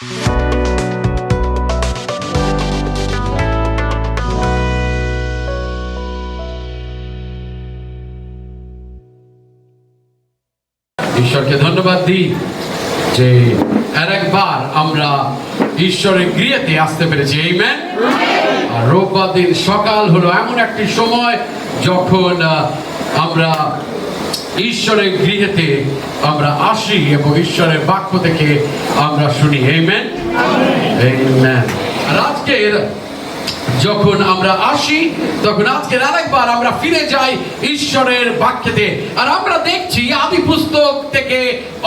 ঈশ্বরকে ধন্যবাদ দিই যে আরেকবার আমরা ঈশ্বরের গৃহেতে আসতে পেরেছি। আমেন। আর রোববার দিন সকাল হলো এমন একটি সময় যখন আমরা ঈশ্বরের গৃহেতে আমরা আসি এবং ঈশ্বরের বাক্য থেকে আমরা শুনি। আমেন। আমেন। আর আজকের যখন আমরা আসি তখন আজকের আরেকবার আমরা ফিরে যাই ঈশ্বরের বাক্যেতে। আর আমরা দেখছি আদি পুস্তক থেকে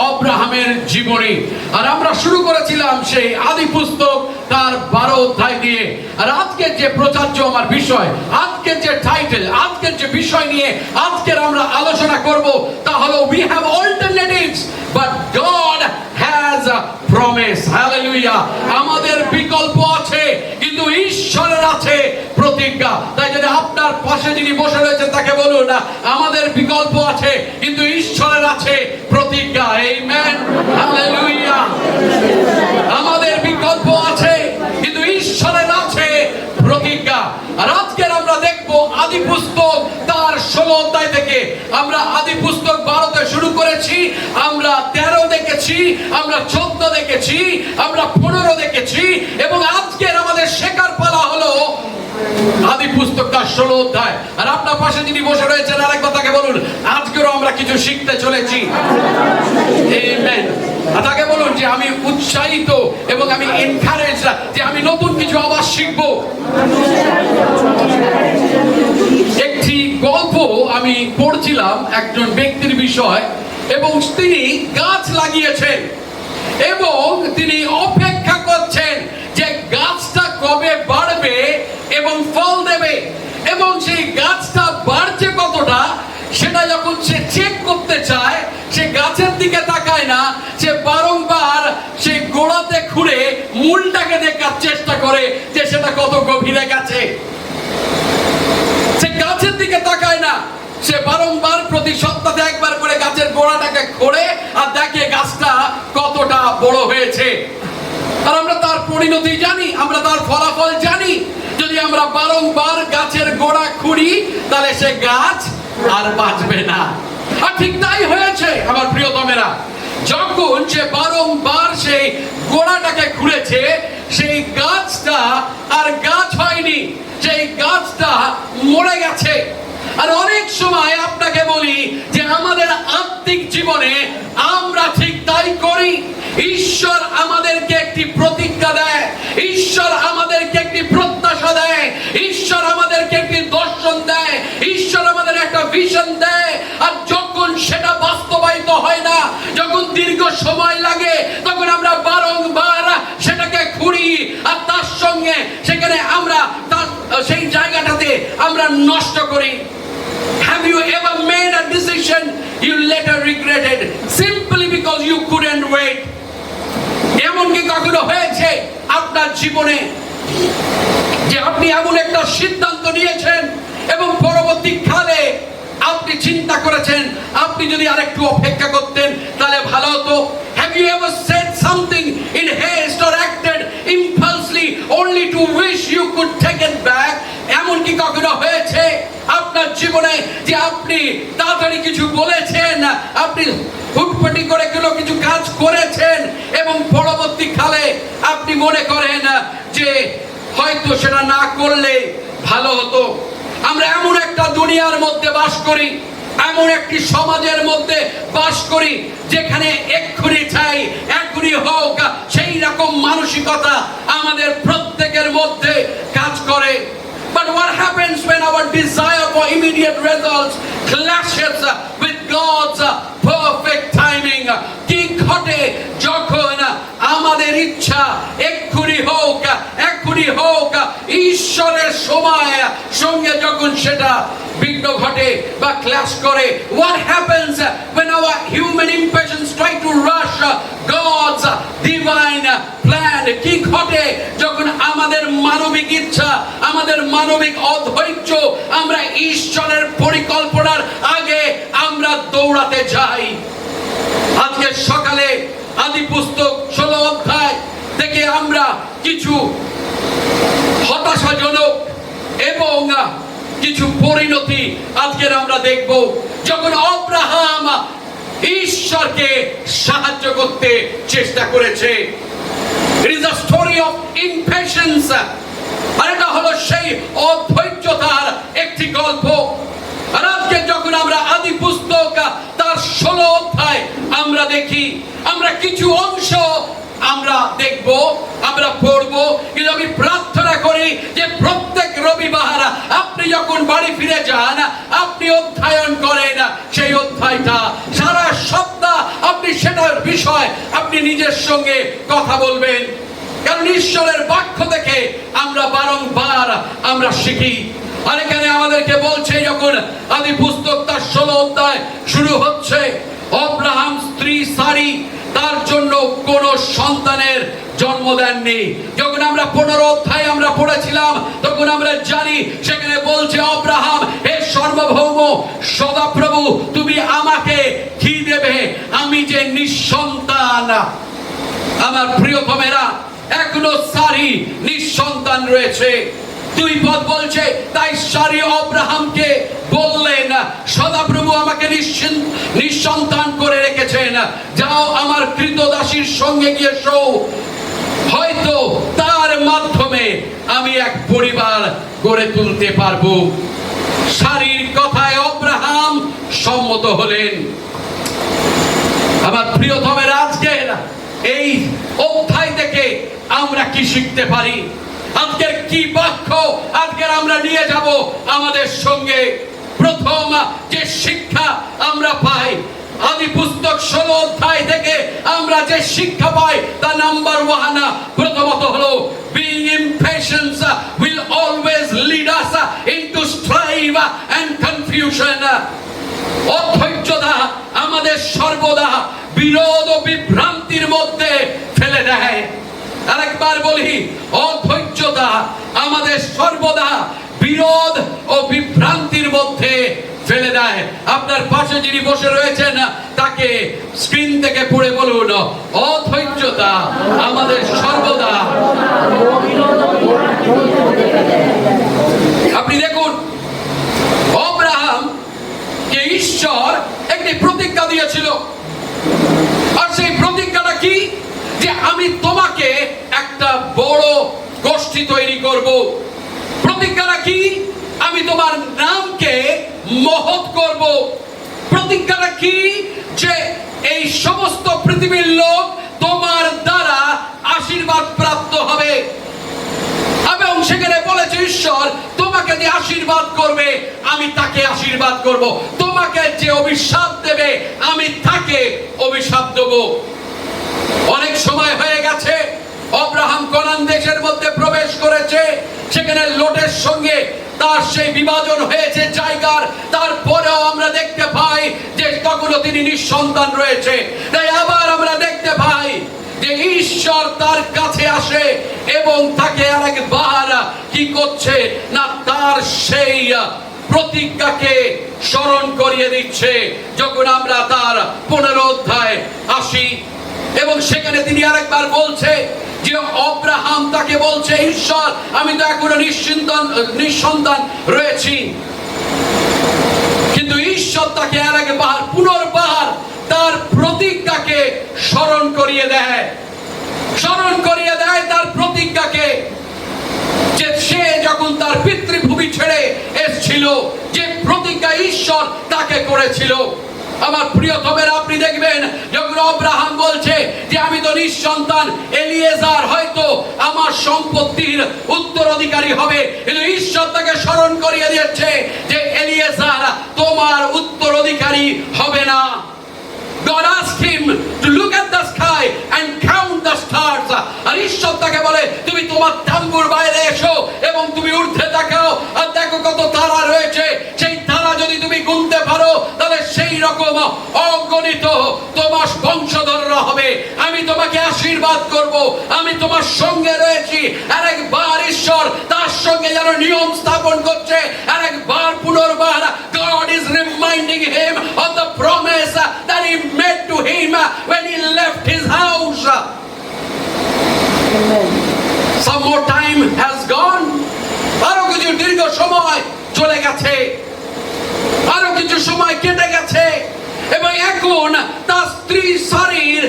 আব্রাহামের জীবনী। আর আমরা শুরু করেছিলাম সেই আদি পুস্তক তার 12 অধ্যায় দিয়ে। আর আজকের যে প্রচার্য আমার বিষয়, আজকের যে টাইটেল, আজকের যে বিষয় নিয়ে আজকের আমরা আলোচনা করব তা হলো we have alternatives but God has a promise. Hallelujah. আমাদের বিকল্প আছে কিন্তু ঈশ্বরের আছে প্রতিজ্ঞা। তাই যদি আপনার পাশে যিনি বসে রয়েছেন তাকে বলুন, আমাদের বিকল্প আছে কিন্তু ঈশ্বরের আছে প্রতিজ্ঞা। আমেন। হালেলুয়া। আমাদের বিকল্প আছে কিন্তু ঈশ্বরের আছে প্রতিজ্ঞা। আর আজকের আমরা দেখব আদি পুস্তক তার 16 অধ্যায় থেকে। আমরা আদি পুস্তক 12তে শুরু করেছি, আমরা 13 দেখেছি, আমরা 14 দেখেছি, আমরা 15 দেখেছি এবং আজকের আমাদের শেখার পালা হলো আদি পুস্তক তার 16 অধ্যায়। আর আপনার পাশে যিনি বসে রয়েছেন আরেকবার তাকে বলুন, আজকেরও আমরা কিছু শিখতে চলেছি। আমেন। তাকে বলুন যে আমি উৎসাহিত এবং আমি এনকারেজ যে আমি নতুন কিছু আবার শিখব। একটি গল্প আমি পড়ছিলাম একজন ব্যক্তির বিষয় এবং তিনি গাছ লাগিয়েছেন এবং তিনি অপেক্ষা করছেন যে গাছটা কবে বাড়বে এবং ফল দেবে এবং সেই গাছটা বাড়ছে কতটা সেটা যখন সে চেক করতে চায় সে গাছের দিকে তাকায় না, সে বারংবার সেই গোড়াতে খুঁড়ে মূলটাকে দেখার চেষ্টা করে যে সেটা কত গভীরে গেছে। সে গাছের দিকে তাকায় না, সে বারংবার প্রতি সপ্তাহে একবার করে গাছের গোড়াটাকে খোঁড়ে আর দেখে গাছটা কতটা বড় হয়েছে। আর আমরা তার পরিণতি জানি, আমরা তার ফলাফল জানি। যদি আমরা বারংবার গাছের গোড়া খুঁড়ি তাহলে সে গাছ আর বাঁচবে না। আর ঠিক তাই হয়েছে আমার প্রিয়তমেরা। যখন সে বারংবার সেই গোড়াটাকে খুঁড়েছে সেই গাছটা আর গাছ হয়নি, সেই গাছটা মরে গেছে। আর অনেক সময় আপনাকে বলি যে আমাদের আত্মিক জীবনে আমরা ঠিক তাই করি। ঈশ্বর আমাদেরকে একটি প্রতিজ্ঞা দেয়, ঈশ্বর আমাদেরকে একটি প্রত্যাশা দেয়, ঈশ্বর আমাদেরকে একটি দর্শন দেয়, ঈশ্বর আমাদের একটা ভিশন দেয়। আর যখন সেটা বাস্তবায়িত হয় না, যখন দীর্ঘ সময় লাগে, তখন আমরা বারংবার সেটাকে খুঁড়ি আর তার সঙ্গে সেখানে আমরা সেই জায়গাটাতে আমরা নষ্ট করি। Have you ever made a decision you later regretted simply because you couldn't wait? এমন কি কখনো হয়েছে আপনার জীবনে যে আপনি এমন একটা সিদ্ধান্ত নিয়েছেন এবং পরবর্তী কালে আপনি চিন্তা করেছেন আপনি যদি আরেকটু অপেক্ষা করতেন তাহলে ভালো হতো? Have you ever said something in haste or acted impulsively only to wish you could take it back? এমন কি কখনো হয়েছে আপনার জীবনে যে আপনি তাড়াতাড়ি কিছু বলেছেন, আপনি হুটপাটি করে কিছু কাজ করেছেন এবং পরবর্তী কালে আপনি মনে করেন যে হয়তো সেটা না করলে ভালো হতো? আমরা এমন একটা দুনিয়ার মধ্যে বাস করি, এমন একটি সমাজের মধ্যে বাস করি যেখানে এক্ষুনি চাই এক্ষুনি হোক, সেই রকম মানসিকতা আমাদের প্রত্যেকের মধ্যে কাজ করে। But what happens when our desire for immediate results clashes with God's perfect timing? কি ঘটে যখন আমাদের ইচ্ছা এক্ষুনি হোক ঈশ্বরের সময় সঙ্গে যখন সেটা বিঘ্ন ঘটে বা ক্লাশ করে? What happens when our human impatience try to rush God's divine plan? কি ঘটে যখন আমাদের মানবিক ইচ্ছা, আমাদের মানবিক অধৈর্য আমরা ঈশ্বরের পরিকল্পনার আগে আমরা দৌড়াতে যাই? আজকে সকালে আদি পুস্তক 16 অধ্যায় থেকে কিছু হতাশাজনক এবং কিছু পরিণতি আজকের আমরা দেখব। যখন আব্রাহাম ঈশ্বরকে সাহায্য করতে চেষ্টা করেছে, it is a story of impatience. আর এটা হলো সেই অধৈর্যতার একটি গল্প। আর আজকে যখন আমরা আদি পুস্তক তার 16 অধ্যায় আমরা দেখি, আমরা কিছু অংশ আমরা দেখব, আমরা পড়ব, কিন্তু আমি প্রার্থনা করি যে প্রত্যেক রবিবার আপনি যখন বাড়ি ফিরে যান, আপনি অধ্যয়ন করেন সেই অধ্যায়টা, সারা সপ্তাহ আপনি সেটার বিষয় আপনি নিজের সঙ্গে কথা বলবেন। কারণ ঈশ্বরের বাক্য থেকে আমরা বারংবার আমরা শিখি। আর এখানে আমাদেরকে বলছে যখন আদি পুস্তক তার 16 অধ্যায় শুরু হচ্ছে, আব্রাহাম স্ত্রী সারি তার জন্য কোন সন্তানের জন্ম দেননি। যখন আমরা 15 অধ্যায় আমরা পড়েছিলাম, তখন আমরা জানি সেখানে বলছে আব্রাহাম, হে সর্বভৌম সদাপ্রভু, তুমি আমাকে কি দেবে, আমি যে নিঃসন্তান। আমার প্রিয়তমেরা, এখনো সারি নিঃসন্তান রয়েছে। 2 পদ বলছে, তাই সারি আব্রাহামকে বললেন, সদাপ্রভু আমাকে নিঃসন্তান করে রেখেছেন, যাও আমার কৃতদাসীর সঙ্গে গিয়ে শোও, হয়তো তার মাধ্যমে আমি এক পরিবার গড়ে তুলতে পারবো। সারির কথায় আব্রাহাম সম্মত হলেন। আমার প্রিয়তমের, আজকের এই অধ্যায় থেকে আমরা কি শিখতে পারি? আজকের কি বাক্য আজকের আমরা নিয়ে যাব আমাদের সঙ্গে? প্রথম যে শিক্ষা আমরা পাই আদি পুস্তক 16 অধ্যায় থেকে, আমরা যে শিক্ষা পাই তা নাম্বার 1, প্রথমত হলো being impatient will always lead us into strife and confusion. অধৈর্যতা আমাদের সর্বদা বিরোধ ও বিভ্রান্তির মধ্যে ফেলে দেয়। আরেকবার বলি, অধৈর্যতা আমাদের সর্বদা বিরোধ ও বিভ্রান্তির মধ্যে ফেলে দেয়। আপনার পাশে যিনি বসে রয়েছেন তাকে স্ক্রিন থেকে পড়ে বলুন, অধৈর্যতা আমাদের সর্বদা। আপনি দেখুন, আব্রাহাম কে ঈশ্বর একটি প্রতিজ্ঞা দিয়েছিল। আর সেই প্রতিজ্ঞাটা কি? যে আমি তোমাকে একটা বড় গোষ্ঠী তৈরি করব। প্রতিজ্ঞাটা কি? আমি তোমার নামকে মহৎ করব। প্রতিজ্ঞাটা কি? যে এই সমস্ত পৃথিবীর লোক তোমার দ্বারা আশীর্বাদ প্রাপ্ত হবে। এবং সেখানে বলেছে ঈশ্বর, তোমাকে যে আশীর্বাদ করবে আমি তাকে আশীর্বাদ করব, তোমাকে যে অভিশাপ দেবে আমি তাকে অভিশাপ দেব। অনেক সময় হয়ে গেছে, আব্রাহাম কনান দেশের মধ্যে প্রবেশ করেছে, সেখানে লোটের সঙ্গে তার সেই বিভাজন হয়েছে জায়গার। তারপরেও আমরা দেখতে পাই যে তখনও তিনি নিঃসন্তান রয়েছে। তাই আবার আমরা দেখতে পাই যে ঈশ্বর তার কাছে আসে এবং তাকে আরেকবার কি করছে না, তার সেই প্রতিজ্ঞাকে স্মরণ করিয়ে দিচ্ছে। যখন আমরা তার 15 অধ্যায় আসি, এবং সেখানে তিনি আরেকবার বলছে যে আব্রাহাম তাকে বলছে, ঈশ্বর আমি তো এখনো নিঃসন্তান রয়েছি, কিন্তু ঈশ্বর তাকে আরেকবার পুনর্বার তার প্রতিজ্ঞাকে স্মরণ করিয়ে দেয় তার প্রতিজ্ঞাকে, যে সে যখন তার পিতৃভূমি ছেড়ে এসেছিল, যে প্রতিজ্ঞা ঈশ্বর তাকে করেছিল। আমার প্রিয়তমের, আপনি দেখবেন যখন আব্রাহাম বলছে যে আমি তো নিঃসন্তান, এলিয়েজার হয়তো আমার সম্পত্তির উত্তরাধিকারী হবে, কিন্তু ঈশ্বর তাকে স্মরণ করিয়ে দিয়েছে যে এলিয়েজার তোমার উত্তরাধিকারী হবে না। God asked him to look at the sky and count the stars. আর ঈশ্বর তাকে বলে, তুমি তোমার তাম্বুর বাইরে এসো এবং তুমি ঊর্ধ্বে তাকাও আর দেখো কত তারা রয়েছে। সেই তারা যদি তুমি গুনতে পারো, তাহলে সেই রকম অগণিত তোমার বংশধররা হবে। আমি তোমাকে আশীর্বাদ করব, আমি তোমার সঙ্গে রয়েছি। আরেকবার ঈশ্বর তার সঙ্গে যেন নিয়ম স্থাপন করছে। আরেকবার পুনর্বার God is reminding him of the promise that he made to him when he left his house. Amen. Some more time has gone. আরো কিছু দীর্ঘ সময় চলে গেছে, আরো কিছু সময় কেটে গেছে, এবং এখন তার স্ত্রী সারির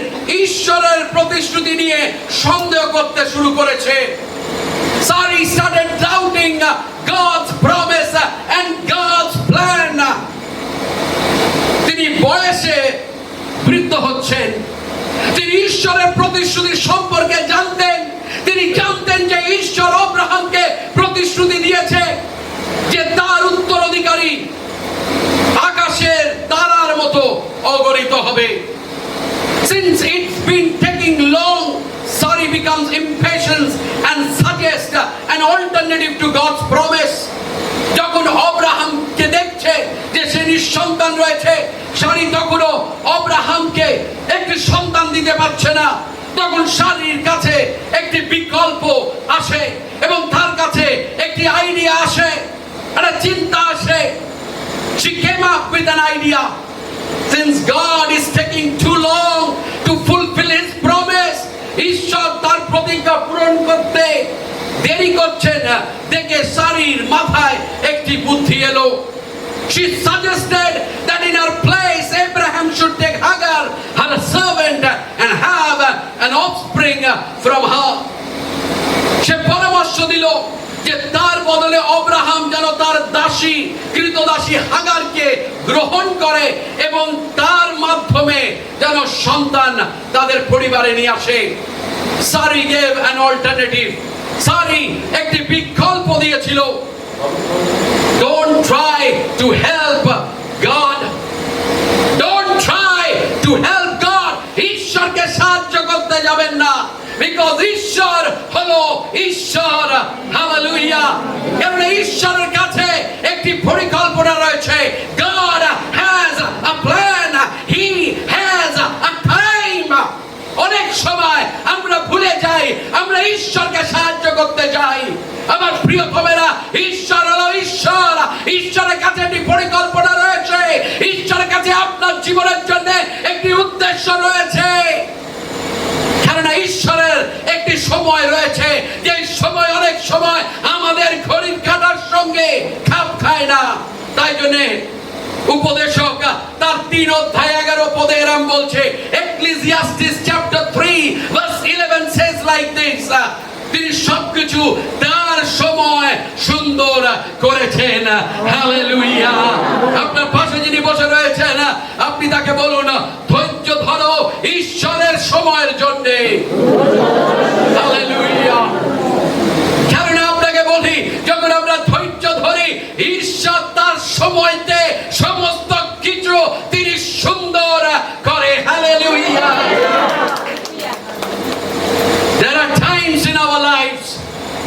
ঈশ্বরের প্রতিশ্রুতি নিয়ে সন্দেহ করতে শুরু করেছে। Sari started doubting God's promise and God's plan. তিনি বয়সে বৃদ্ধ হচ্ছেন, তিনি ঈশ্বরের প্রতিশ্রুতি সম্পর্কে জানতেন। তিনি জানতেন যে ঈশ্বর আব্রাহামকে প্রতিশ্রুতি দিয়েছে যে তার উত্তরাধিকারী আকাশের তারার মতো অগণিত হবে। Since it's been taking long, Sari becomes impatient and suggests an alternative to God's promise. যখন আব্রাহামকে দেখছে যে সে নিঃসন্তান রয়েছে, সারি তখনও আব্রাহামকে একটি সন্তান দিতে পারছে না, তখন সারির কাছে একটি বিকল্প আসে এবং তার কাছে একটি আইডিয়া আসে, একটা চিন্তা আসে। She came up with an idea. Since God is taking too long to fulfill His promise, ঈশ্বর তার প্রতিজ্ঞা পূরণ করতে দেরি করছেন দেখে সারির মাথায় একটি বুদ্ধি এলো। She suggested that in her place Abraham should take Hagar, her servant, and have an offspring from her. সে পরামর্শ দিল যে তার বদলে আব্রাহাম যেন তার দাসী, কৃতদাসী হাগারকে গ্রহণ করে এবং তার মাধ্যমে যেন সন্তান তাদের পরিবারে নিয়ে আসে। সারি gave an alternative. সারি একটি বিকল্প দিয়েছিল। Don't try to help God. Don't try to help God. ঈশ্বরকে সাহায্য করতে যাবেন না, because ঈশ্বর হলো ঈশ্বর। হালেলুয়া। কারণ ঈশ্বরের কাছে একটি পরিকল্পনা রয়েছে। God has a plan. He has a time. অনেক সময় আমরা ভুলে যাই, আমরা ঈশ্বরকে সাহায্য করতে যাই। আমার প্রিয়তমেরা, ঈশ্বর হলো ঈশ্বর। ঈশ্বরের কাছে একটি পরিকল্পনা রয়েছে, ঈশ্বরের কাছে আপনার জীবনের জন্য একটি উদ্দেশ্য রয়েছে। কারণ ঈশ্বরের একটি সময় রয়েছে, যে সময় অনেক সময় আমাদের ঘড়ির কাঁটার সঙ্গে খাপ খায় না। তাই জন্য উপদেশক তার 3 অধ্যায় 11 পদে এরকম বলছে, Ecclesiastes chapter 3 verse 11 says like this, তিনি সবকিছু তার সময় সুন্দর করেছেন। হালেলুয়া। আপনার পাশে যিনি বসে রয়েছেন, আপনি তাকে বলুন, ধৈর্য ধরো ঈশ্বরের সময়ের জন্য। হালেলুয়া। কারণ আপনাকে বলি, যখন আমরা ধৈর্য ধরি, ঈশ্বর তার সময়তে সমস্ত কিছু তিনি সুন্দর করে। Hallelujah. There are times in our lives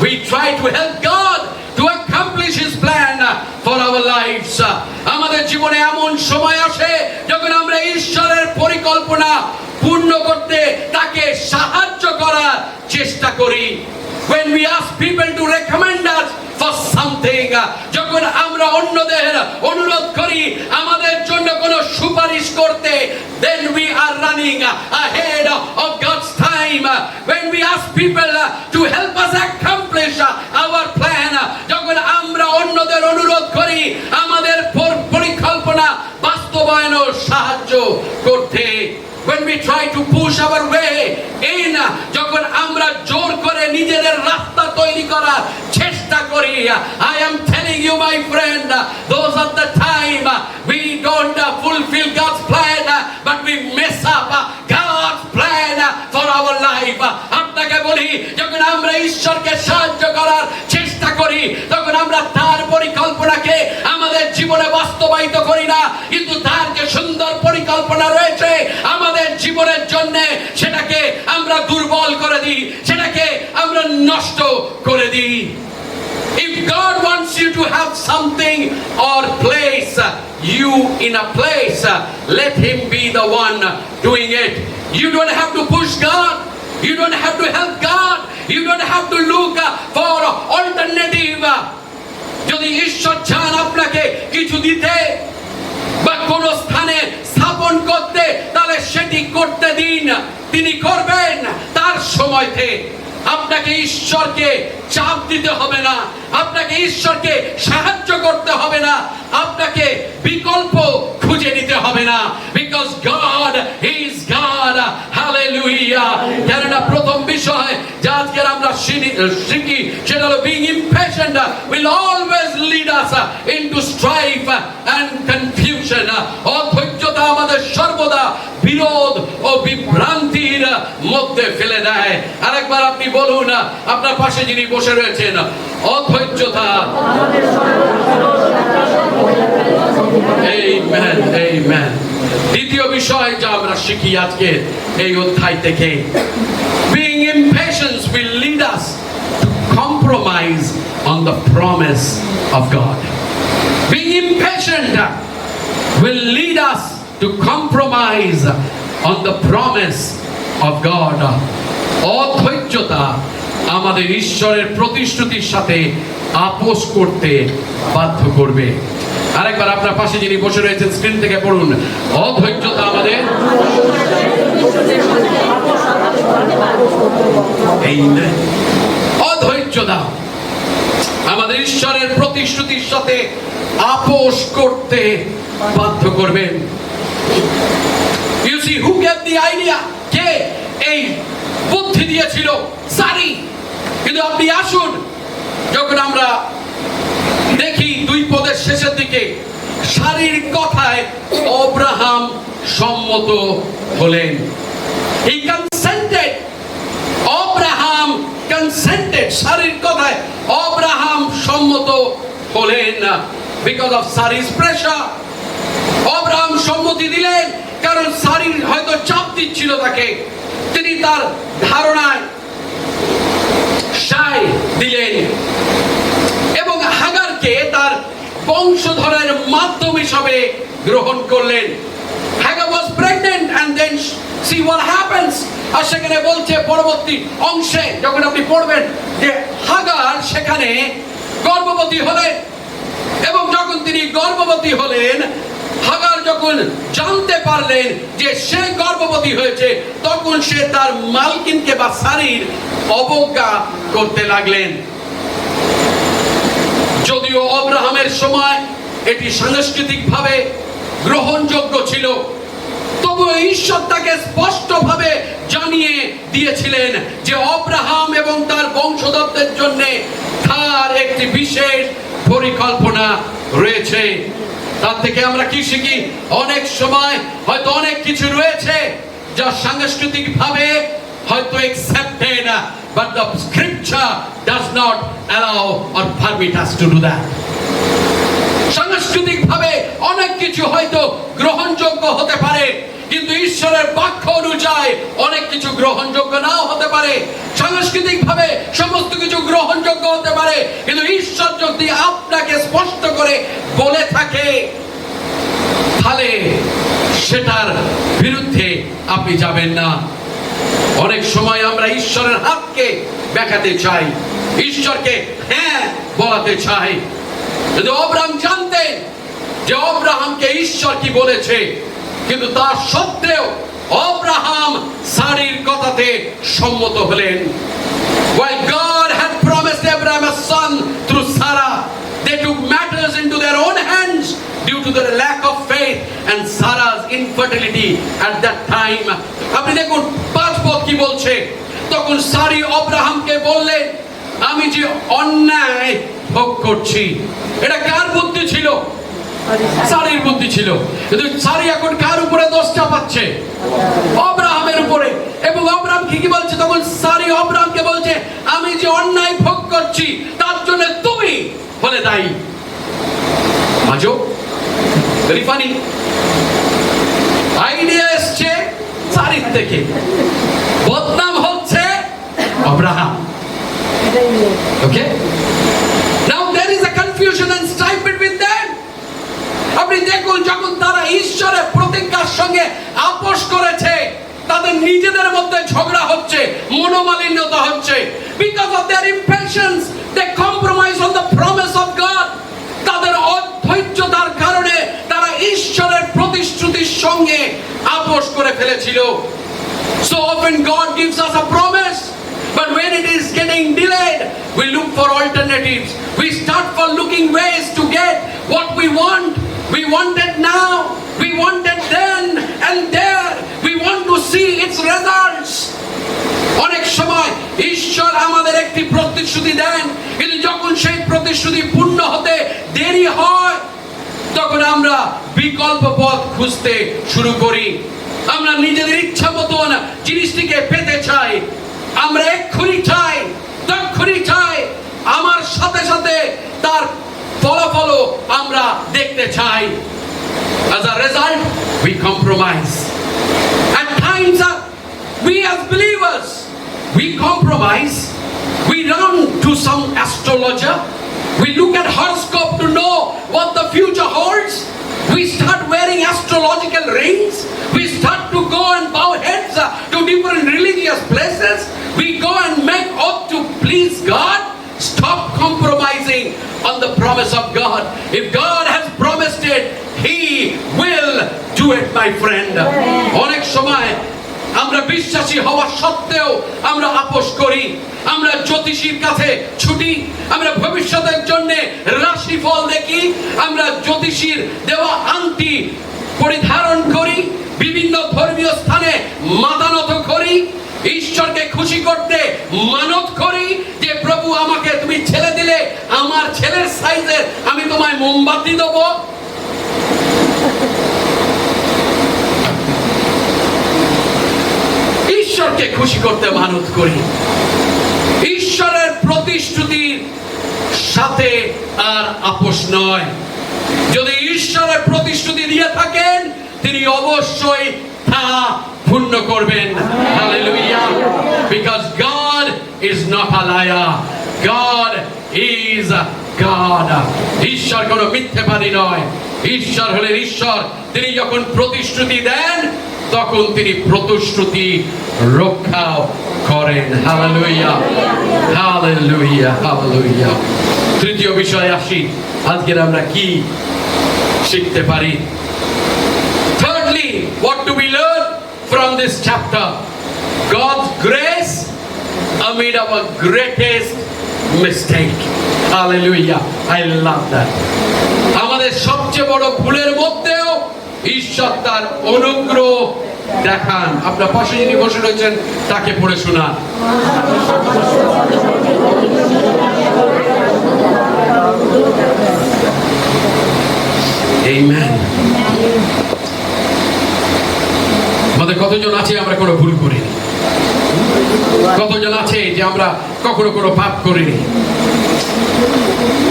we try to help God to accomplish His plan for our lives. আমাদের জীবনে এমন সময় আসে যখন আমরা ঈশ্বরের পরিকল্পনা পূর্ণ করতে তাকে সাহায্য করার চেষ্টা করি। When we ask people to recommend us for something, যখন আমরা অন্যদের অনুরোধ করি আমাদের জন্য কোনো সুপারিশ করতে, then we are running ahead of God's time. When we ask people to help us accomplish our plan, যখন আমরা অন্যদের অনুরোধ করি আমাদের পরিকল্পনা বাস্তবায়নের সাহায্য করতে, when we try to push our way in, যখন আমরা জোর করে নিজেদের রাস্তা তৈরি করার চেষ্টা করি, I am telling you my friend, those are the time we don't fulfill God's plan, but we mess up God's plan for our life. আপনাকে বলি, যখন আমরা ঈশ্বরকে সাহায্য করার চেষ্টা করি তখন আমরা তার পরিকল্পনাকে আমাদের জীবনে বাস্তবায়িত করি না, কিন্তু তার যে সুন্দর পরিকল্পনা রয়েছে আমাদের জীবনের জন্য সেটাকে আমরা দুর্বল করে দিই, সেটাকে আমরা নষ্ট করে দিই। If God wants you to have something or place you in a place, let Him be the one doing it. You don't have to push God. You don't have to help God. You don't have to look for alternative. যদি ঈশ্বর চান আপনাকে কিছু দিতে বা কোন স্থানে স্থাপন করতে, তাহলে সেটি করতে দিন, তিনি করবেন তার সময়তে। আপনাকে ঈশ্বরকে চাপ দিতে হবে না, আপনাকে ঈশ্বরকে সাহায্য করতে হবে না, আপনাকে বিকল্প খুঁজে নিতে হবে না, because god is god. Hallelujah. কেননা প্রথম বিষয় যা আজকে আমরা শিখি সেটা হলো being impatient will always lead us into strife and confusion. অধৈর্যতা আমাদের সর্বদা বিরোধ ও বিভ্রান্তির মধ্যে ফেলে দেয়। আরেকবার আপনি বলুন, আপনার পাশে যিনি বসে রয়েছেন, অধৈর্যতা। Amen, amen. দ্বিতীয় বিষয় যা আমরা শিখি আজকে এই অধ্যায় থেকে, being impatient will lead us to compromise on the promise of God. Being impatient will lead us to compromise on the promise of God. অধৈর্যতা আমাদের ঈশ্বরের প্রতিশ্রুতির সাথে আপোষ করতে বাধ্য করবে। আরেকবার আপনার পাশে যিনি বসে রয়েছেন স্ক্রিন থেকে পড়ুন, অধৈর্যতা আমাদের অধৈর্যতা আমাদের ঈশ্বরের প্রতিশ্রুতির সাথে আপোষ করতে বাধ্য করবেন। You see, who gave the idea? কে এই বুদ্ধি দিয়েছিল? সারি। কিন্তু আপনি আসুন, যখন আমরা দেখি 2 পদের শেষের দিকে, সারির কথায় আব্রাহাম সম্মত হলেন। He consented. Abraham consented. সারির কথায় আব্রাহাম সম্মত হলেন because of Sari's pressure. Abraham সম্মতি দিলেন কারণ সারি হয়তো চাপ দিচ্ছিল তাকে। তিনি তার ধারণায় সায় দিলেন এবং হাগারকে তার বংশধরের মাধ্যম হিসাবে গ্রহণ করলেন। হাগার was pregnant and then see what happens. আর সেখানে বলছে পরবর্তী অংশে যখন আপনি পড়বেন যে হাগার সেখানে গর্ভবতী হলেন এবং যখন তিনি গর্ভবতী হলেন, হাগার যখন জানতে পারলেন যে সে গর্ভবতী হয়েছে, তখন সে তার মালকিনকে বা সারির অবজ্ঞা করতে লাগলেন। যদিও আব্রাহামের সময় এটি সাংস্কৃতিকভাবে গ্রহণযোগ্য ছিল, তবুও ঈশ্বর তাকে স্পষ্টভাবে জানিয়ে দিয়েছিলেন যে আব্রাহাম এবং তার বংশধরদের জন্য তার একটি বিশেষ পরিকল্পনা রয়েছে। তার থেকে আমরা কি শিখি? অনেক সময় হয়তো অনেক কিছু রয়েছে যা সাংস্কৃতিকভাবে হয়তো accepted, but the scripture does not allow or permit us to do that. সাংস্কৃতিকভাবে অনেক কিছু হয়তো গ্রহণযোগ্য হতে পারে, কিন্তু ঈশ্বরের বাক্য অনুযায়ী অনেক কিছু গ্রহণযোগ্য নাও হতে পারে। সাংস্কৃতিকভাবে সমস্ত কিছু গ্রহণযোগ্য হতে পারে, কিন্তু ঈশ্বর যদি আপনাকে স্পষ্ট করে বলে থাকে, তাহলে সেটার বিরুদ্ধে আপনি যাবেন না। অনেক সময় আমরা ঈশ্বরের হাতকে দেখাতে চাই, ঈশ্বরকে হ্যাঁ বলাতে চাই। কিন্তু আব্রাহাম জানতেন যে আব্রাহামকে ঈশ্বর কি বলেছে, কিন্তু তা সত্ত্বেও আব্রাহাম সারির কথাতে সম্মত হলেন। While God had promised Abraham a son through Sarah, they took matters into their own hands due to their lack of faith and Sarah's infertility at that time. আপনি দেখুন 5 পদ কি বলছে। তখন সারি আব্রাহামকে বললেন, আমি যে অন্যায় ভোগ করছি। এটা কার বুদ্ধি ছিল? সারির বুদ্ধি ছিল। কিন্তু সারি এখন কার উপরে দোষ চাপাচ্ছে? আব্রাহামের উপরে। এবং আব্রাহাম কি বলছে? তখন সারি আব্রাহামকে বলছে, আমি যে অন্যায় ভোগ করছি তার জন্য তুমি বলে দায়ী। আজও ভেরি ফানি আইডিয়া এসছে সারির থেকে, বদনাম হচ্ছে Abraham. Okay, now there is a confusion and strife between them. আপনি দেখুন যখন তারা ঈশ্বরের প্রতিজ্ঞার সঙ্গে আপোষ করেছে, তাদের নিজেদের মধ্যে ঝগড়া হচ্ছে, মনোমালিন্যতা হচ্ছে। Because of their impatience, they compromise on the promise of God. তাদের অধৈর্যতার কারণে তারা ঈশ্বরের প্রতিশ্রুতির সঙ্গে আপোষ করে ফেলেছিল। So often God gives us a promise, but when it we look for alternatives. We start for looking ways to get what we want. We want it now, we want it then and there. We want to see its results. অনেক সময় ঈশ্বর আমাদের একটি প্রতিশ্রুতি দেন, কিন্তু যখন সেই প্রতিশ্রুতি পূর্ণ হতে দেরি হয়, তখন আমরা বিকল্প পথ খুঁজতে শুরু করি। আমরা নিজেদের ইচ্ছা মতন জিনিসটিকে পেতে চাই, আমরা এক্ষুনি চাই, তক্ষুনি চাই, আমার সাথে সাথে তার ফলাফলও আমরা দেখতে চাই। As a result, we compromise. At times, we as believers, we compromise. We run to some astrologer. We look at horoscope to know what the future holds. We start wearing astrological rings. We start to go and bow heads to different religious places. We go and make oath to please God. Stop compromising on the promise of God. If God has promised it, He will do it, my friend. অনেক সময় আমরা বিশ্বাসী হওয়া সত্ত্বেও আমরা আপোষ করি। আমরা জ্যোতিষীর কাছে ছুটি, আমরা ভবিষ্যতের জন্য রাশিফল দেখি, আমরা জ্যোতিষীর দেওয়া আংটি পরিধারণ করি, বিভিন্ন ধর্মীয় স্থানে মাথা নত করি, ঈশ্বরকে খুশি করতে মানত করি যে প্রভু আমাকে তুমি ছেলে দিলে আমার ছেলের সাইজের আমি তোমায় মোমবাতি দেবো। ঈশ্বরকে খুশি করতে মানত করি, ঈশ্বরের প্রতিশ্রুতির সাথে আর আপোষ নয়। যদি ঈশ্বরের প্রতিশ্রুতি দিয়ে থাকেন, তিনি অবশ্যই তা পূর্ণ করবেন। Hallelujah. Because God is not a liar. God is God. ঈশ্বর কোনো মিথ্যাবাদী নয়। ঈশ্বর হলেন ঈশ্বর। তিনি যখন প্রতিশ্রুতি দেন, তখন তিনি প্রতিশ্রুতি রক্ষা করেন। Hallelujah, hallelujah, hallelujah. তৃতীয় বিষয়ে আসি, আজকে আমরা কি শিখতে পারি? Thirdly, what do we learn from this chapter? God's grace amid our greatest mistake. Hallelujah. I love that. আমাদের সবচেয়ে বড় ভুলের মধ্যেও ঈশ্বর তার অনুগ্রহ দেখান। আপনার পাশে যিনি বসে রয়েছেন তাকে পড়ে শোনান। Amen. আমাদের কতজন আছে আমরা কোনো ভুল করিনি? কতজন আছে যে আমরা কখনো কোনো পাপ করিনি?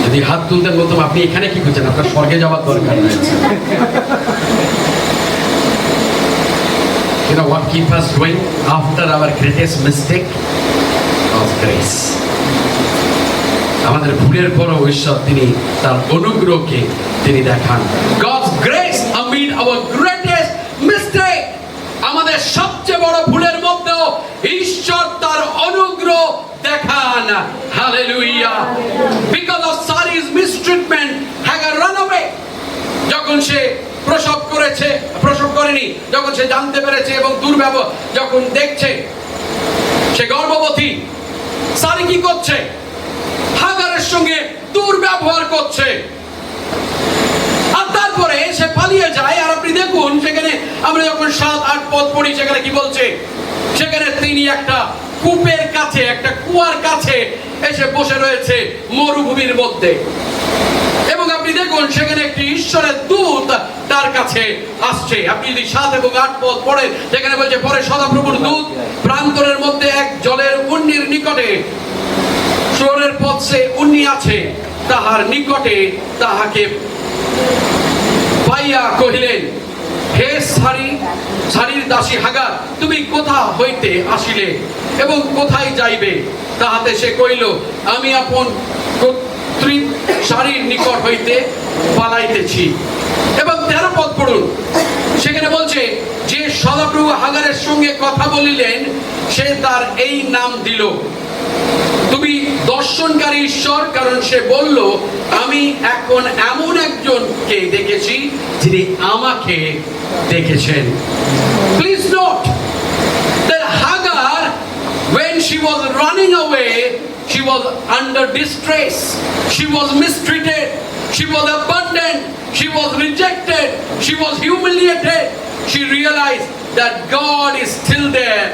যদি হাত তুলতেন বলতাম আপনি এখানে কি করছেন, আপনার স্বর্গে যাওয়ার দরকার রয়েছে। You know what keep us going after our greatest mistake? God's grace. আমাদের ভুলের পরও ঈশ্বর তিনি তার অনুগ্রহকে তিনি দেখান। God's grace amid our greatest mistake. আমাদের সবচেয়ে বড় ভুলের মধ্যেও ঈশ্বর তার অনুগ্রহ দেখান। Hallelujah. Because of Sarai's mistreatment, Hagar ran away. যখন সে প্রসব করেনি, যখন সে জানতে পেরেছে এবং দুর্ব্যবহার যখন দেখছে সে গর্ভবতী, সারি কি করছে? হাগারের সঙ্গে দুর্ব্যবহার করছে। আর তারপরে সে পালিয়ে যায়। আর আপনি দেখুন সেখানে আমরা যখন 7-8 পদ পড়ি, সেখানে কি বলছে? সেখানে তিনি একটা কূপের কাছে, একটা কুয়ার কাছে এসে বসে রয়েছে মরুভূমির মধ্যে। এবং আপনি দেখুন সেখানে একটি ঈশ্বরের দূত তার কাছে আসছে। আপনি যদি 7 এবং 8 পদ পড়েন, সেখানে বলছে পরে সদাপ্রভুর দূত প্রান্তরের মধ্যে এক জলের উন্নির নিকটে, সুরের পথ সে উন্নি আছে, তাহার নিকটে তাহাকে পাইয়া কহিলেন, হে সারির দাসী হাগার, তুমি কোথা হইতে আসিলে এবং কোথায় যাইবে? তাহাতে সে কহিল, আমি আপন সারির নিকট হইতে পালাইতেছি। এবং 13 পদ পড়ুন, সেখানে বলছে যে সদাপ্রভু হাগারের সঙ্গে কথা বলিলেন, সে তার এই নাম দিল, তুমি দর্শনকারী ঈশ্বর। কারণ সে বলল, আমি এখন এমন একজনকে দেখেছি যিনি আমাকে দেখেছেন। Please note that Hagar, when she was running away, she was under distress, she was mistreated, she was abandoned, she was rejected, she was humiliated. She realized that God is still there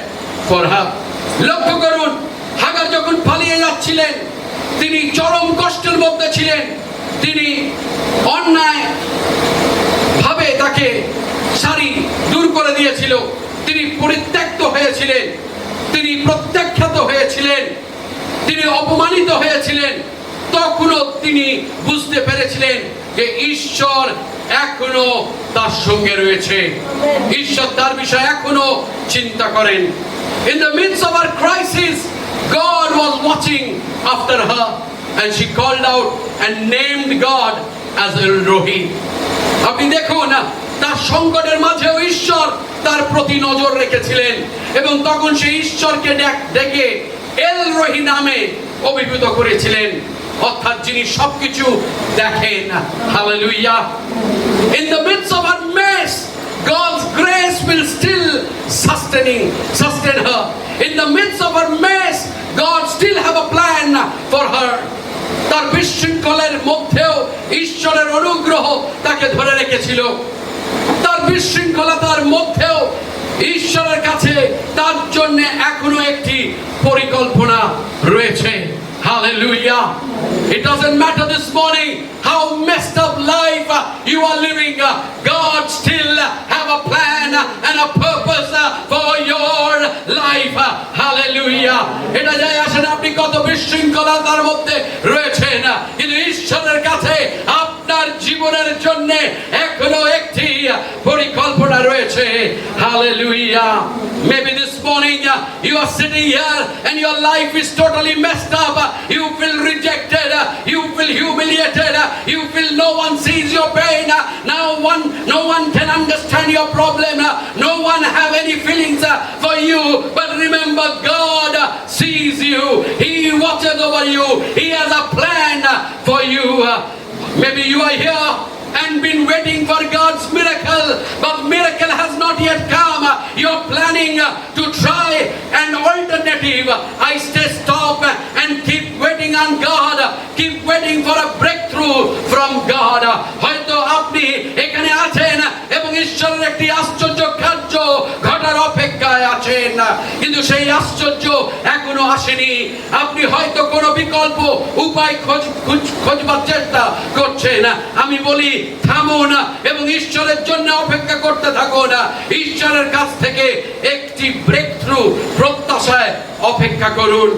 for her. লক্ষ্য করুন, হাগার যখন পালিয়ে যাচ্ছিলেন, তিনি চরম কষ্টের মধ্যে ছিলেন। তিনি অন্যায় ভাবে তাকে সারি দূর করে দিয়েছিল, তিনি পরিত্যক্ত হয়েছিলেন, তিনি প্রত্যাখ্যাত হয়েছিলেন, তিনি অপমানিত হয়েছিলেন। তখনও তিনি বুঝতে পেরেছিলেন যে ঈশ্বর এখনো তার সঙ্গে রয়েছে, ঈশ্বর তার বিষয়ে এখনো চিন্তা করেন। In the midst of her crisis, God was watching after her, and she called out and named God as El Rohi. আপনি দেখুন, তার সংকটের মাঝেও ঈশ্বর তার প্রতি নজর রেখেছিলেন, এবং তখন সেই ঈশ্বরকে ডেকে এল রোহি নামে অভিভূত করেছিলেন, অর্থাৎ যিনি সবকিছু দেখেন। Hallelujah! In the midst of her mess, God's grace will still sustain her. In the midst of her mess, God still have a plan for her. তার বিশৃঙ্খলের মধ্যেও ঈশ্বরের অনুগ্রহ তাকে ধরে রেখেছিল। তার বিশৃঙ্খলতার মধ্যেও ঈশ্বরের কাছে তার জন্য এখনো একটি পরিকল্পনা রয়েছে। Hallelujah! It doesn't matter this morning how messed up life you are living, God still have a plan and a purpose for your life. Hallelujah! এটা যায় আসে না আপনি কত বিশৃঙ্খলতার মধ্যে রয়েছেন, কিন্তু ঈশ্বরের কাছে আপনার জীবনের জন্য এখনো একটি পরিকল্পনা রয়েছে। Hallelujah! Maybe this morning you are sitting here and your life is totally messed up. You feel rejected, you feel humiliated, you feel no one sees your pain, no one can understand your problem, no one have any feelings for you. But remember, God sees you, He watches over you, He has a plan for you. Maybe you are here and been waiting for God's miracle, but miracle has not yet come. You're planning to try an alternative. I say stop and keep waiting on God. Keep waiting for a breakthrough from God. হয়তো আপনি এখানে আছেন এবং ঈশ্বরের একটি আশ্চর্য কার্য ঘটার অপেক্ষায় আছেন, কিন্তু সেই আশ্চর্য এখনো আসেনি। আপনি হয়তো কোনো বিকল্প উপায় খোঁজবার চেষ্টা করছেন। আমি বলি থামুন এবং ঈশ্বরের জন্য অপেক্ষা করতে থাকুন। ঈশ্বরের কাছ থেকে একটি ব্রেকথ্রু প্রত্যাশায় অপেক্ষা করুন।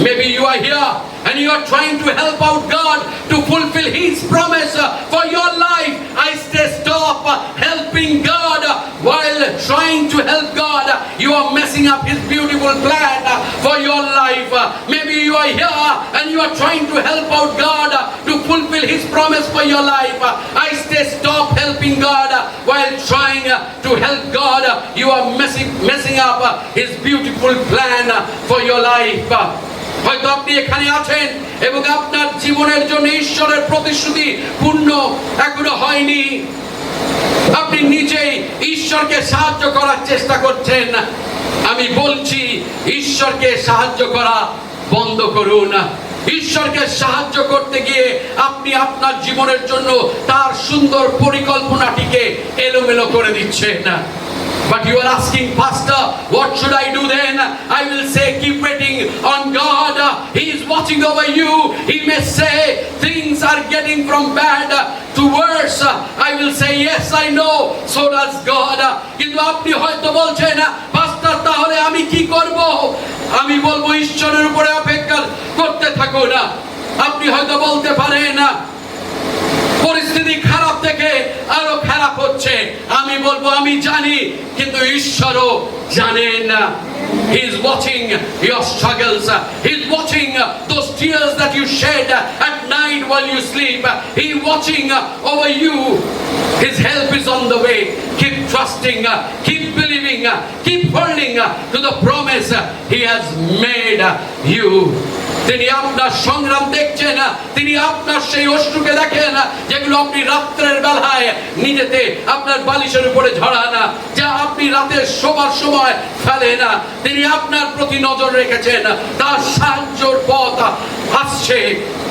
Maybe you are here and you are trying to help out God to fulfill His promise for your life. I say stop helping God. While trying to help God, you are messing up His beautiful plan for your life. Maybe you are here and you are trying to help out God to fulfill His promise for your life. I say stop helping God. While trying to help God, you are messing up His beautiful plan for your life. হয়তো আপনি এখানে আছেন এবং আপনার জীবনের জন্য ঈশ্বরের প্রতিশ্রুতি পূর্ণ এখনো হয়নি। আপনি নিজেই ঈশ্বরকে সাহায্য করার চেষ্টা করছেন। আমি বলছি, ঈশ্বরকে সাহায্য করা বন্ধ করুন। ঈশ্বরকে সাহায্য করতে গিয়ে আপনি আপনার জীবনের জন্য তার সুন্দর পরিকল্পনাটিকে এলোমেলো করে দিচ্ছেন। But you are asking, Pastor, what should I do then? I will say, keep waiting on God. He is watching over you. He may say things are getting from bad to worse. I will say, yes, I know. So does God. কিন্তু আপনি হয়তো বলছেন, Pastor, তাহলে আমি কি করব? আমি বলবো, ঈশ্বরের উপরে অপেক্ষা করতে থাকো না। আপনি হয়তো বলতে পারেন, পরিস্থিতি খারাপ থেকে আরো খারাপ হচ্ছে। আমি বলবো, আমি জানি, কিন্তু ঈশ্বরও জানেন। He is watching your struggles. He is watching those tears that you shed at night while you sleep. He is watching over you. His help is on the way. Keep trusting, keep believing, keep holding to the promise He has made you. তিনি আপনার সংগ্রাম দেখছেন, তিনি আপনার সেই অশ্রুকে দেখেন যেগুলো আপনি রাত্রের বেলায় নিজেতে আপনার বালিশের উপরে ঝরান, যা আপনি রাতের শোবার সময় ফেলেন। তিনি আপনার প্রতি নজর রেখেছেন, তার সাহায্যের পথ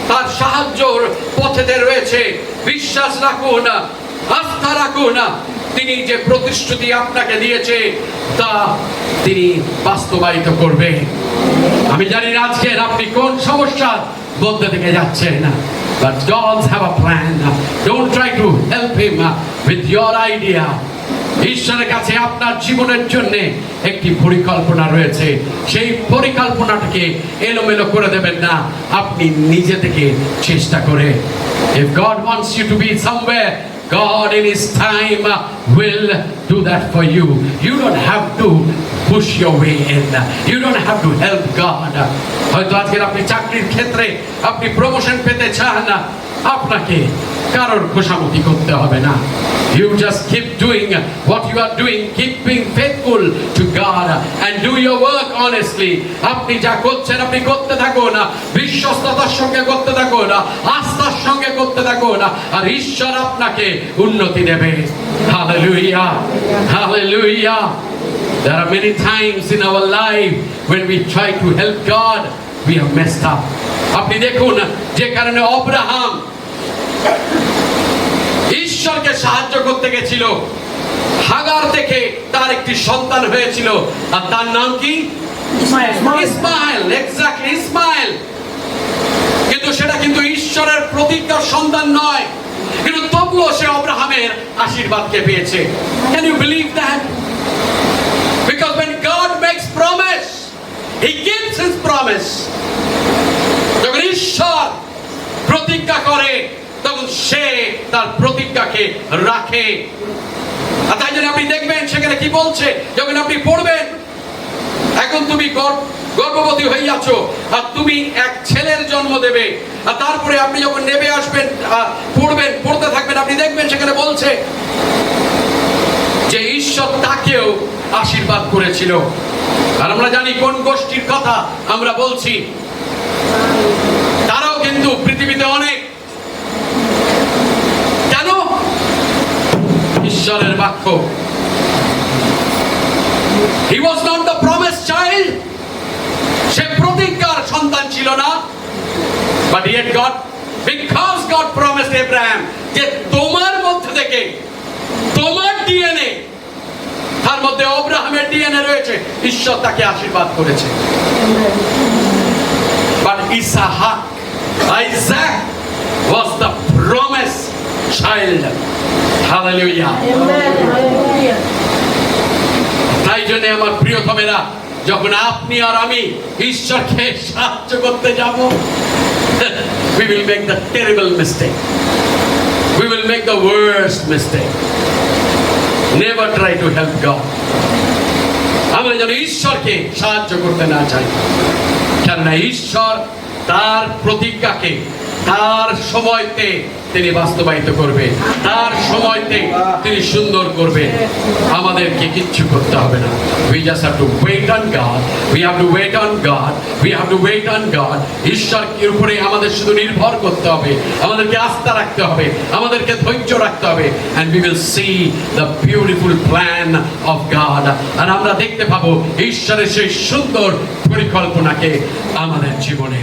তার সাহায্যর পথেতে রয়েছে। বিশ্বাস রাখুন, আস্থা রাখুন, তিনি যে প্রতিশ্রুতি আপনাকে দিয়েছে তা তিনি বাস্তবায়িত করবে। আমি জানি না আজকে আপনি কোন সমস্যার মধ্যে থেকে যাচ্ছেন, but God have a plan. Don't try to help him with your idea. ঈশ্বরের কাছে আপনার জীবনের জন্য একটি পরিকল্পনা রয়েছে। সেই পরিকল্পনাটাকে এলোমেলো করে দেবেন না আপনি নিজে থেকে চেষ্টা করে। If God wants you to be somewhere, God in his time will do that for you. You don't have to push your way in. You don't have to help God. হয়তো আজকে আপনি চাকরির ক্ষেত্রে আপনি প্রমোশন পেতে চান, আপনাকে কারোর খোশামতি করতে হবে না। You just keep doing what you are doing, keep being faithful to God and do your work honestly. আপনি যা করছেন আপনি করতে থাকুন, বিশ্বস্ততার সঙ্গে করতে থাকুন, আস্থার সঙ্গে করতে থাকুন, আর ঈশ্বর আপনাকে উন্নতি দেবে। Hallelujah, hallelujah. There are many times in our life when we try to help God, we have messed up. আপনি দেখুন যে কারণে আব্রাহাম ঈশ্বরকে সাহায্য করতে গেছিল, হাগার থেকে তার একটি সন্তান হয়েছিল, আর তার নাম কি? ইসমাইল। এক্স্যাক্টলি, ইসমাইল। কিন্তু সেটা কিন্তু ঈশ্বরের প্রতিজ্ঞার সন্তান নয়, কিন্তু তবুও সে আব্রাহামের আশীর্বাদকে পেয়েছে। Can you believe that? Because when God makes promise, he gives his promise. যখন ঈশ্বর প্রতিজ্ঞা করে তখন সে তার প্রতিজ্ঞাকে রাখে। আর তাই জন্য আপনি দেখবেন সেখানে কি বলছে, যখন আপনি পড়বেন, এখন তুমি গর্ভবতী হইয়াছো আর তুমি এক ছেলের জন্ম দেবে, আর তারপরে আপনি যখন নেবে আসবেন পড়বেন, পড়তে থাকবেন, আপনি দেখবেন সেখানে বলছে যে ঈশ্বর তাকেও আশীর্বাদ করেছিল। আর আমরা জানি কোন গোষ্ঠীর কথা আমরা বলছি, তারাও কিন্তু পৃথিবীতে অনেক। কেন? ঈশ্বরের বাক্য। He was not the promised child. সে প্রতিজ্ঞার সন্তান ছিল না, but yet God, because God promised Abraham যে তোমার মধ্যে থেকে, তোমার ডিএনএ, তার মধ্যে আব্রাহামের ডিএনএ রয়েছে, ঈশ্বর তাকে আশীর্বাদ করেছে। But Isaac was the promised child. Hallelujah. তাই জন্য আমার প্রিয়তমেরা, যখন আপনি আর আমি ঈশ্বরকে সাহায্য করতে যাব, we will make the terrible mistake. We will make the worst mistake. Never try to help God. আমরা যেন ঈশ্বরকে সাহায্য করতে না চাই, কেননা ঈশ্বর তার প্রতিজ্ঞাকে তার সময়তে তিনি বাস্তবায়িত করবে, তার সময়তে তিনি সুন্দর করবে। আমাদেরকে কিচ্ছু করতে হবে না। We just have to wait on God. We have to wait on God. We have to wait on God. ঈশ্বরের উপরে আমাদের শুধু নির্ভর করতে হবে, আমাদেরকে আস্থা রাখতে হবে, আমাদেরকে ধৈর্য রাখতে হবে, and we will see the beautiful plan of God. আর আমরা দেখতে পাবো ঈশ্বরের সেই সুন্দর পরিকল্পনাকে আমাদের জীবনে।